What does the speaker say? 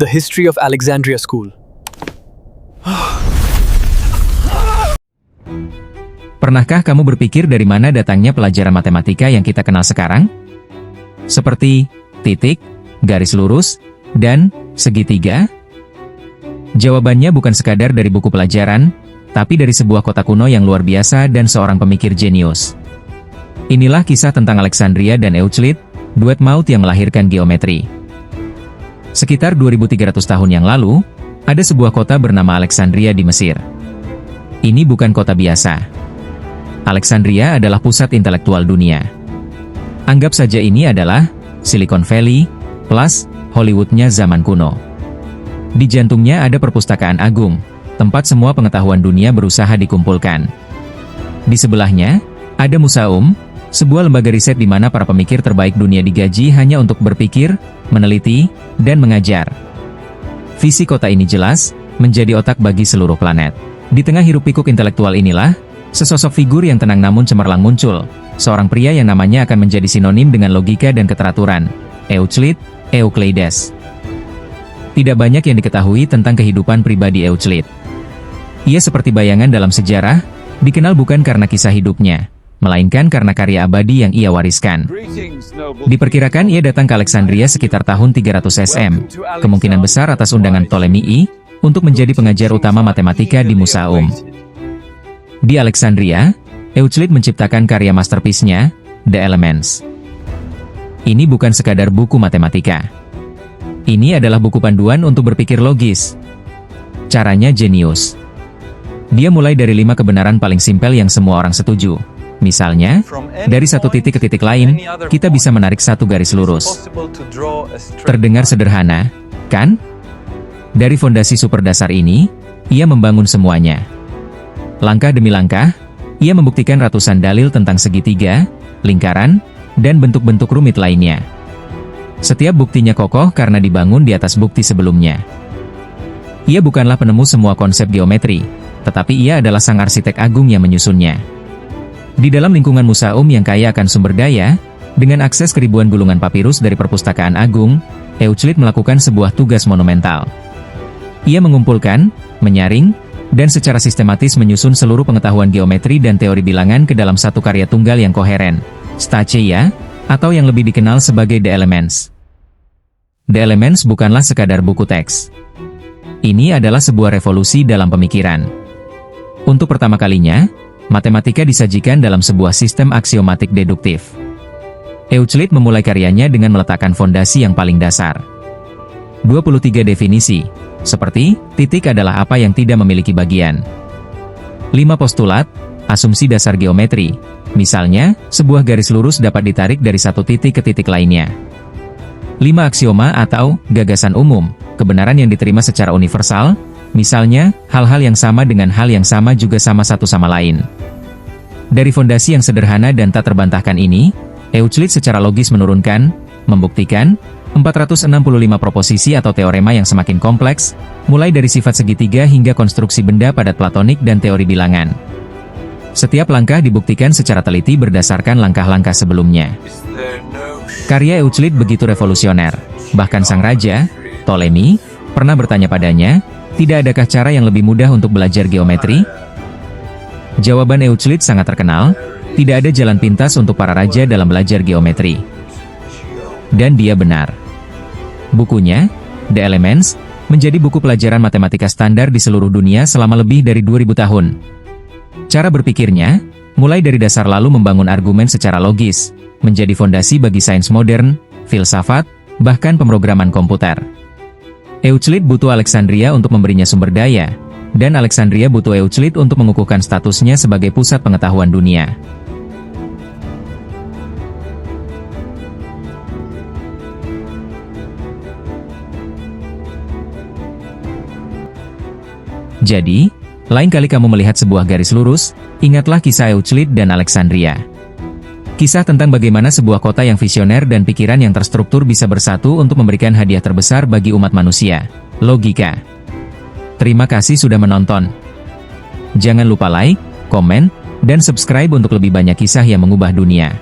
The History of Alexandria School. Pernahkah kamu berpikir dari mana datangnya pelajaran matematika yang kita kenal sekarang? Seperti titik, garis lurus, dan segitiga? Jawabannya bukan sekadar dari buku pelajaran, tapi dari sebuah kota kuno yang luar biasa dan seorang pemikir jenius. Inilah kisah tentang Alexandria dan Euclid, duet maut yang melahirkan geometri. Sekitar 2300 tahun yang lalu, ada sebuah kota bernama Alexandria di Mesir. Ini bukan kota biasa. Alexandria adalah pusat intelektual dunia. Anggap saja ini adalah Silicon Valley plus Hollywoodnya zaman kuno. Di jantungnya ada perpustakaan agung, tempat semua pengetahuan dunia berusaha dikumpulkan. Di sebelahnya, ada museum, sebuah lembaga riset di mana para pemikir terbaik dunia digaji hanya untuk berpikir, meneliti, dan mengajar. Visi kota ini jelas, menjadi otak bagi seluruh planet. Di tengah hiruk-pikuk intelektual inilah, sesosok figur yang tenang namun cemerlang muncul, seorang pria yang namanya akan menjadi sinonim dengan logika dan keteraturan, Euclides. Tidak banyak yang diketahui tentang kehidupan pribadi Euclid. Ia seperti bayangan dalam sejarah, dikenal bukan karena kisah hidupnya, melainkan karena karya abadi yang ia wariskan. Diperkirakan ia datang ke Alexandria sekitar tahun 300 SM, kemungkinan besar atas undangan Ptolemy I, untuk menjadi pengajar utama matematika di museum. Di Alexandria, Euclid menciptakan karya masterpiece-nya, The Elements. Ini bukan sekadar buku matematika. Ini adalah buku panduan untuk berpikir logis. Caranya jenius. Dia mulai dari 5 kebenaran paling simpel yang semua orang setuju. Misalnya, dari satu titik ke titik lain, kita bisa menarik satu garis lurus. Terdengar sederhana, kan? Dari fondasi super dasar ini, ia membangun semuanya. Langkah demi langkah, ia membuktikan ratusan dalil tentang segitiga, lingkaran, dan bentuk-bentuk rumit lainnya. Setiap buktinya kokoh karena dibangun di atas bukti sebelumnya. Ia bukanlah penemu semua konsep geometri, tetapi ia adalah sang arsitek agung yang menyusunnya. Di dalam lingkungan museum yang kaya akan sumber daya, dengan akses ke ribuan gulungan papirus dari perpustakaan agung, Euclid melakukan sebuah tugas monumental. Ia mengumpulkan, menyaring, dan secara sistematis menyusun seluruh pengetahuan geometri dan teori bilangan ke dalam satu karya tunggal yang koheren, Staceia, atau yang lebih dikenal sebagai The Elements. The Elements bukanlah sekadar buku teks. Ini adalah sebuah revolusi dalam pemikiran. Untuk pertama kalinya, matematika disajikan dalam sebuah sistem aksiomatik deduktif. Euclid memulai karyanya dengan meletakkan fondasi yang paling dasar. 23 definisi, seperti, titik adalah apa yang tidak memiliki bagian. 5 postulat, asumsi dasar geometri, misalnya, sebuah garis lurus dapat ditarik dari satu titik ke titik lainnya. 5 aksioma atau gagasan umum, kebenaran yang diterima secara universal, misalnya, hal-hal yang sama dengan hal yang sama juga sama satu sama lain. Dari fondasi yang sederhana dan tak terbantahkan ini, Euclid secara logis menurunkan, membuktikan, 465 proposisi atau teorema yang semakin kompleks, mulai dari sifat segitiga hingga konstruksi benda padat platonik dan teori bilangan. Setiap langkah dibuktikan secara teliti berdasarkan langkah-langkah sebelumnya. Karya Euclid begitu revolusioner, bahkan sang raja, Ptolemy, pernah bertanya padanya, tidak adakah cara yang lebih mudah untuk belajar geometri? Jawaban Euclid sangat terkenal, tidak ada jalan pintas untuk para raja dalam belajar geometri. Dan dia benar. Bukunya, The Elements, menjadi buku pelajaran matematika standar di seluruh dunia selama lebih dari 2000 tahun. Cara berpikirnya, mulai dari dasar lalu membangun argumen secara logis, menjadi fondasi bagi sains modern, filsafat, bahkan pemrograman komputer. Euclid butuh Alexandria untuk memberinya sumber daya, dan Alexandria butuh Euclid untuk mengukuhkan statusnya sebagai pusat pengetahuan dunia. Jadi, lain kali kamu melihat sebuah garis lurus, ingatlah kisah Euclid dan Alexandria. Kisah tentang bagaimana sebuah kota yang visioner dan pikiran yang terstruktur bisa bersatu untuk memberikan hadiah terbesar bagi umat manusia, logika. Terima kasih sudah menonton. Jangan lupa like, komen, dan subscribe untuk lebih banyak kisah yang mengubah dunia.